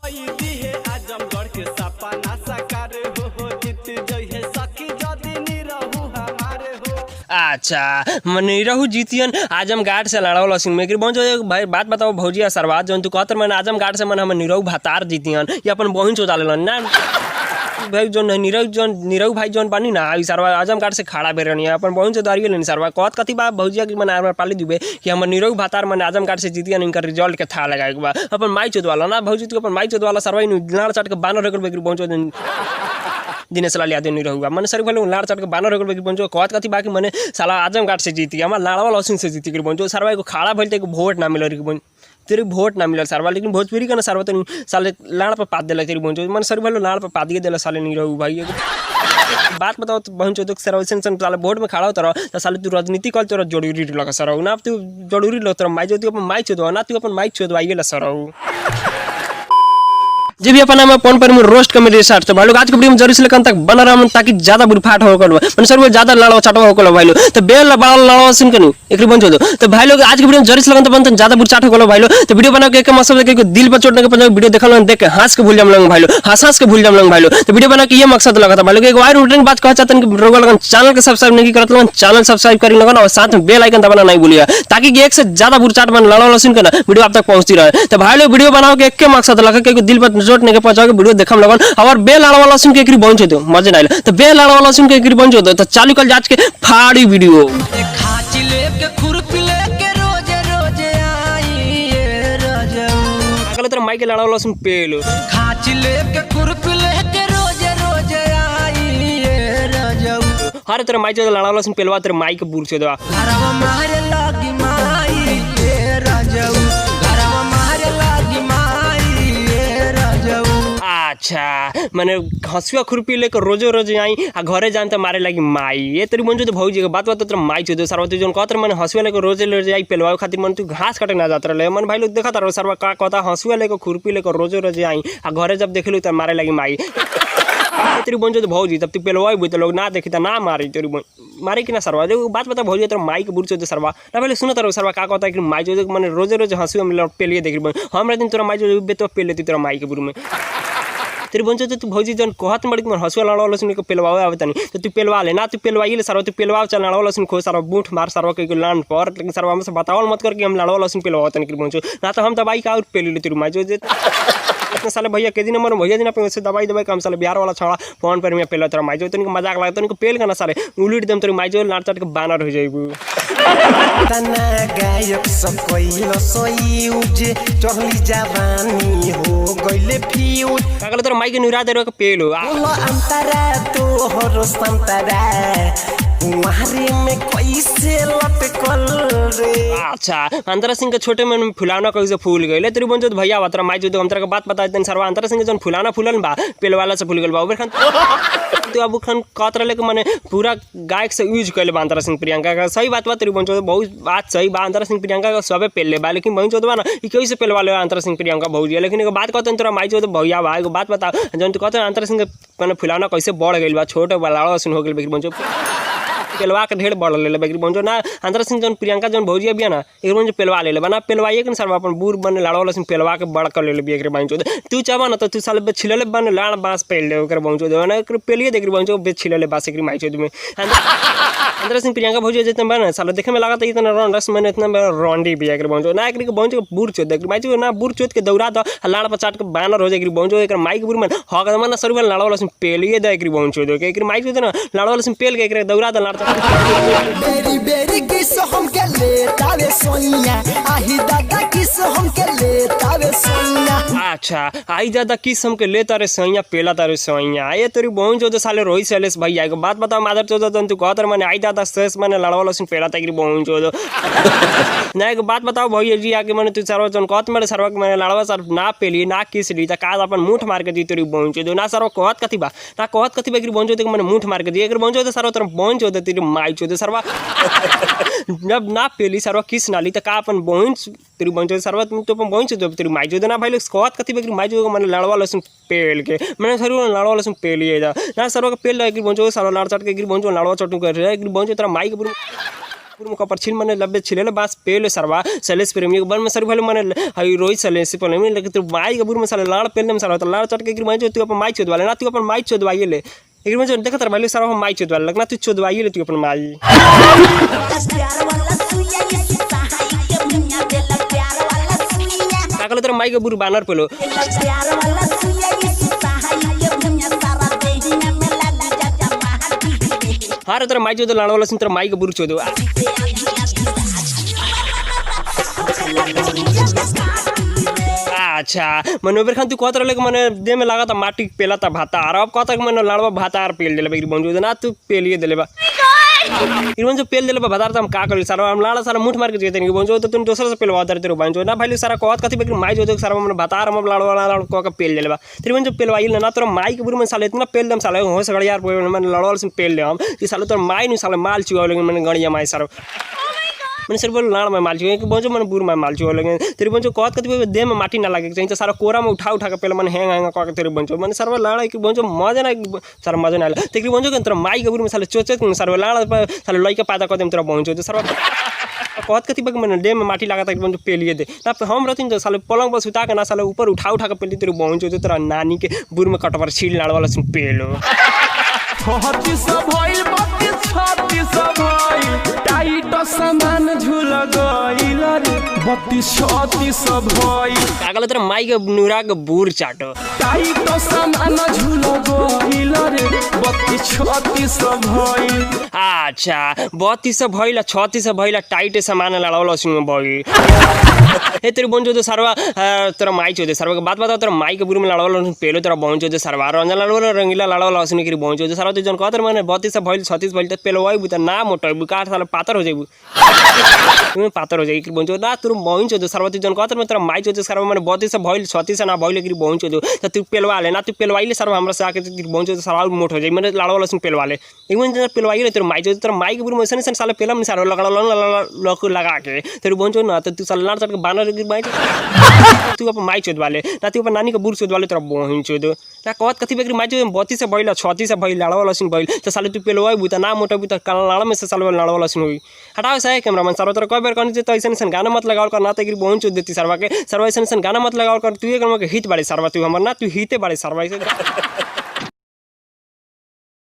आजमगढ़ के सपना साकार हो जीत जइहे सखी जदी निरहु हमारे हो। अच्छा निरहु जीतियन आजमगढ़ से लड़ाओ लसिन में कि बंजो भाई बात बताओ भौजिया सरवात जन तू कहतर मन आजमगढ़ से मन हम निरहु भातार जीतियन ये अपन बहिन चोदा लेलन ना भाई जो निरहु भाई जोन बानी ना ई सरवा आजमगढ़ से खड़ा बेरनी अपन बहिन से दारियो लेनी सरवा कहत कथी बा भौजिया की मन आर पाली दुबे कि हम निरहु भातार मन आजमगढ़ से जीतियन इनका रिजल्ट के था लगाए बा अपन माई चोद वाला ना भौजी तू अपन माई चोद वाला सरवा इन लाड़ चट के बानर रगड़ बेकरी बंजो दिनेश लाल यादव नहीं रहूगा मन सर भले लाड़ चट के बानर रगड़ बेकरी बंजो कहत कथी बाकी मने साला आजमगढ़ से जीती हमार लाड़वा लसिन से जीती कर बंजो सरवा को खड़ा भइल को वोट ना मिल रही तेरी वोट ना मिलल सरवा लेकिन भोजपुरी का ना सरवा तो साले लाड़ पर पात दिला तेरी बंजो मन सर भले लाड़ पर पात दिए दिला साले नहीं रहू भाई बात बताओ तो बहन चौदह सर्वेशन साले वोट में खड़ा होता रहो तो साले तू राजनीति कर तो जरूरी लगा सर ना तू जरूरी लगता माई जो तू अपन माई चोदवा ना तू अपन माई चोदवाइए ला सर जी भी अपन नाम फोन पर में रोस्ट कमेडी स्टार्ट तो भाई लोग आज के वीडियो में जरूर से लेकर तक बना रहा ताकि ज्यादा बुरफाट हो कर मन सर वो ज्यादा लड़वा चटवा हो कर भाई लोग तो बेल बड़ा लड़वा सुन के नहीं एक बंद दो तो भाई लोग आज के वीडियो में जरूर से लेकर बनते ज्यादा बुरचाट हो कर भाई लोग तो वीडियो बना के एक मकसद है कि दिल पर चोटने के पंजाब वीडियो देखा लोग देख के हंस के भूल जाम लोग भाई लोग हंस के भूल जाम लोग भाई लोग तो वीडियो बना के ये मकसद लगा था भाई लोग एक वायर उठने की बात कहा चाहते हैं कि रोग लगन चैनल के सब्सक्राइब नहीं करते लोग चैनल सब्सक्राइब करी लगन और साथ में बेल आइकन दबाना नहीं भूलिएगा ताकि एक से ज्यादा बुरचाट बन लड़वा सुन के ना वीडियो आप तक पहुंचती रहे तो भाई लोग वीडियो बनाओ के एक मकसद लगा कि दिल पर चोटने के पहुंचाओ वीडियो देखम लगन और बेल आड़ वाला सुन के एकरी बंच दो मजे ना तो बेल आड़ वाला सुन के एकरी बंच दो तो चालू कर जांच के फाड़ी वीडियो खाची लेके खुरपी लेके रोजे रोजे आई ये रजऊ अगले तरह माइक लाड़ वाला सुन पेलो खाची लेके खुरपी लेके रोजे रोजे आई ये रजऊ हर तरह माइक लाड़ वाला सुन पेलवा तेरे माइक बुर से दवा घरवा मारे लागी माई ये रजऊ घरवा मारे लागी माई ये रजऊ अच्छा मैंने हंसुआ खुरपी लेकर रोजो रोज आई आ घरे जान तो मारे लगी माई ये तेरी मन जो तो भौजी के बात तो माई चो सरवा तू जो कहते मैंने हंसुआ लेकर रोजे रोज आई पेलवा खातिर मन तू घास काटे ना जाता रहे मन भाई लोग देखा था सरवा का कहता हंसुआ लेकर खुरपी लेकर रोजो रोज आई आ घरे जब देख लो तो मारे लगी माई तेरी बन जो तो भौजी तब तू पेलवा तो लोग ना देखी ना मारी तेरी मारे कि ना सरवा जो बात बता भौजी तो माई के बुर चो सरवा ना पहले सुना तारो सरवा का कहता है कि माई जो मैंने रोजे रोज हंसुआ में पेलिए देख हमारे दिन तोरा माई जो तो पेल लेती तेरा माई के बुर में तेरे बंचो तो तू भौजी जन कहत मड़ी मन हंसुआ लड़वा लसन को पेलवावे आवता नहीं तो तू पेलवा ले ना तू पेलवाई ले सरवा तू पेलवा चल लड़वा लसन खो सरवा बूठ मार सरवा के लान पर लेकिन सरवा हमसे बतावल मत कर कि हम लड़वा लसन पेलवाता नहीं बंचो ना तो हम दवाई का और पेल ले तेरू माई जो इतने साले भैया के दिन नंबर भैया दिन पे वैसे दवाई काम साले बिहार वाला छड़ा फोन पर मैं पेला तेरा माई जो तनिक मजाक लगता तनिक पेल का ना साले उलट दम तेरी माई जो लाट चट के बानर हो जाइबू तना गायक सब कोइलो सोई उजे चहली जवानी हो गइले फ्यूज कागल तेरा माई के निरा देरो के पेलो बोलो अंतरा तो हरो संतरा तुम्हारे में कैसे लटकल रे अच्छा अंतरा सिंह के छोटे में फुलाना कैसे फूल गए तेरी बन जो भैया बतरा माई जो हम तेरा के बात बता देन सरवा अंतरा सिंह जन फुलाना फूलन बा पेलवाला से फूल गल बा उबर खान तो अब खान कातरा लेके माने पूरा गायक से यूज कइले बा अंतरा सिंह प्रियंका का सही बात बा तेरी बन जो बहुत बात सही बा अंतरा सिंह प्रियंका का सबे पेल ले बा लेकिन बहन जो बा ना ई कैसे पेलवा ले अंतरा सिंह प्रियंका भौजी लेकिन एगो बात कहते तोरा माई जो भैया बा एगो बात बता जन तू कहते अंतरा सिंह माने फुलाना कैसे बढ़ गइल बा छोटे बा लाड़ा सुन हो गइल बेकी बन जो पेलवा के ढेर बढ़ ले बेकरी बन जो ना अंतरा सिंह जन प्रियंका जन भौजी बिया ना एक बन जो पेलवा ले बना पेलवाइए कि सरवा अपन बूर बन लाड़ो लसिन पेलवा के बड़ कर ले बिया के बन जो तू चाबा ना तो तू साल बे छिलले बन लाड़ बांस पेल ले ओकर बन जो ना पेलिए देखरी बन जो बे छिलले बांस के माई चोद में अंतरा सिंह प्रियंका भौजी जितना बना साल देखे में लगा था इतना रन रस मैंने इतना रॉन्डी बिया के बन जो ना एकरी के बन जो बूर चोद देख माई जो ना बूर चोद के दौड़ा द लाड़ पर चाट के बानर हो जाए बन जो एक माई के बूर में हक मन सर लाड़ो लसिन पेलिए द एकरी बन चोद के एकरी माई जो ना लाड़ो लसिन पेल के एकरे दौड़ा द लाड़ बेरी बेरी किस हम के ले तावे सोनिया आही दादा किस हम के ले तावे सोनिया अच्छा आई दादा किस हम के ले तारे सैया पेला तारे सैया ये तेरी बहन जो साले रोहित शैलेश भैया एगो बात बताओ मादर चोद तू कहतर माने आई दादा शेष माने लड़वा लसिन पेला ताकि बहन चोद ना एगो बात बताओ भैया जी आके माने तू सरवा जन कहत मारे सरवा के माने लड़वा सर ना पेली ना किस ली त काज अपन मुंठ मार के दी तेरी बहन चोद ना सरवा कहत कथी बा ना कहत कथी बा कि बहन चोद के माने मुंठ मार के दी एकर बहन चोद सरवा तर बहन चोद तेरी माई चोद सरवा जब ना पेली सरवा किस नाली त का अपन बहन तेरी बहन चोद सरवा तो अपन बहन चोद तेरी माई चोद ना भाई लोग कहत कथी बा कि माई चोद माने लड़वा लसिन पेल के मैंने सरवा लड़वा लसिन पेलिए जा ना सरवा के पेल एक बहन चोद सरवा लाड़ चट के एक बहन चोद लड़वा चटू कर रे एक बहन चोद तेरा माई के पूर्व कपर छिल मने लब्बे छिले बास पेले सरवा सलेस प्रेमी के बन में सर भले मने हई रोहित सलेस प्रेमी लेकिन तू माई के बुर में साले लाड़ पेल में साला तो लाड़ चट के गिर माई जो तू अपन माई चोदवाले ना तू अपन माई चोदवाइए ले एक में जो देखत रह भले सारा हम माई चोदवाले लगना तू चोदवाइए ले तू अपन माई काकले तेरा माई के बुर बानर पेलो हाँ रे तेरा माई चोदो लाड़ वाला सुन तेरा माई के बुर चोदो अच्छा मन ओबर खान तू कहत रहले मने दे में लागत माटी पेला ता भाता और अब कहत मन लाड़वा भाता और पेल देले बगिर बंजो ना तू पेलिए देले बा इवन जो पेल देले बा भाता त हम का करी सारा हम लाड़ा सारा मुठ मार के जेते नहीं बंजो तो तुम दोसर से पेलवा दर तेरो बंजो ना भाई सारा कहत कथि बगिर माई जो सारा मन भाता और हम लाड़वा लाड़ को के पेल देले बा तिरवन जो पेलवाइल ना तोर माई के बुर में साले इतना पेल दम साले हो सगड़ यार मन लड़वाल से पेल ले हम ई साले तोर माई नु साले माल चुआ लेकिन मन गणिया माई सारा मैंने सर बोल लाड़ में माल चुके कि बंजो मन बुर में माल चुके लगे तेरे बंजो कहत कथि दे में माटी ना लगे चाहिए तो सारा कोरा में उठा के पहले मन हैंग हैंग कह के तेरे बंजो मैंने सर लाड़ कि बंजो मजा ना सारा मजा ना आला तेरे बंजो के तेरा माई के बुर में साले चोचे सर लाड़ साले लइका पैदा कर देम तेरा बंजो तो सर कहत कथि बक मैंने डे में माटी लगा था बंजो पेलिए दे ना हम रहती तो साले पलंग पर सुता के ना साले ऊपर उठा के पेली तेरे बंजो तो तेरा नानी के बुर में कटवर छील लाड़ वाला सुन पेलो सामान झूल गइल रे 32-36 भइल कागल तेरा माई के नुरा के बूर चाटो टाइट सामान झूल गइल रे 32-36 भइल अच्छा 32 भइल 36 भइल टाइट सामान लड़ावल सुन भइल ए तेरे बंजो तो सरवा तेरा माई चोदे सरवा के बात बता तेरा माई के बुर में लड़ावल पेलो तेरा बंजो तो सरवा रंजन लड़ावल रंगीला लड़ावल सुन के बंजो तो सरवा तो जन कहत माने 32 भइल 36 भइल त पेलवाई बुता ना मोटो बुकार साला पातर हो जाइबू तुम्हें पातर हो जाई कि बंजो ना तोर बहिन चोदो सरवा तो जन कहत में तेरा माई चोदे सरवा माने 32 भइल 36 ना भइल कि बहिन चोदो त तू पेलवा ले ना तू पेलवाई ले सरवा हमरा से आके बंजो तो सरवा मोट हो जाई माने लड़ावल सुन पेलवा ले एक मन जन पेलवाई ले तेरा माई चोदो तेरा माई के बुर में सन साला पेलम नि सरवा लगा के तेरे बंजो ना त तू साला लाड़ चट के बानर गिर माई तू अपन माई चोद वाले ना तू अपन नानी के बुर चोद वाले तेरा बहिन चोदो ना कहत कथि बेकरी माई चोद 32 से भइल 36 से भइल लड़ावल सुन भइल त साले तू पेलवाई बुता ना मोटो बुता लाड़ में से साले लड़ावल सुन होई हटाओ सही कैमरामैन सरवा तेरा कई बार कहनी तो ऐसा गाना मत लगाओ कर ना तो गिर बहन चोद देती सरवा के सरवा ऐसा गाना मत लगाओ कर तू एक के हित बाड़े सरवा तू हमर ना तू हिते बाड़े सरवा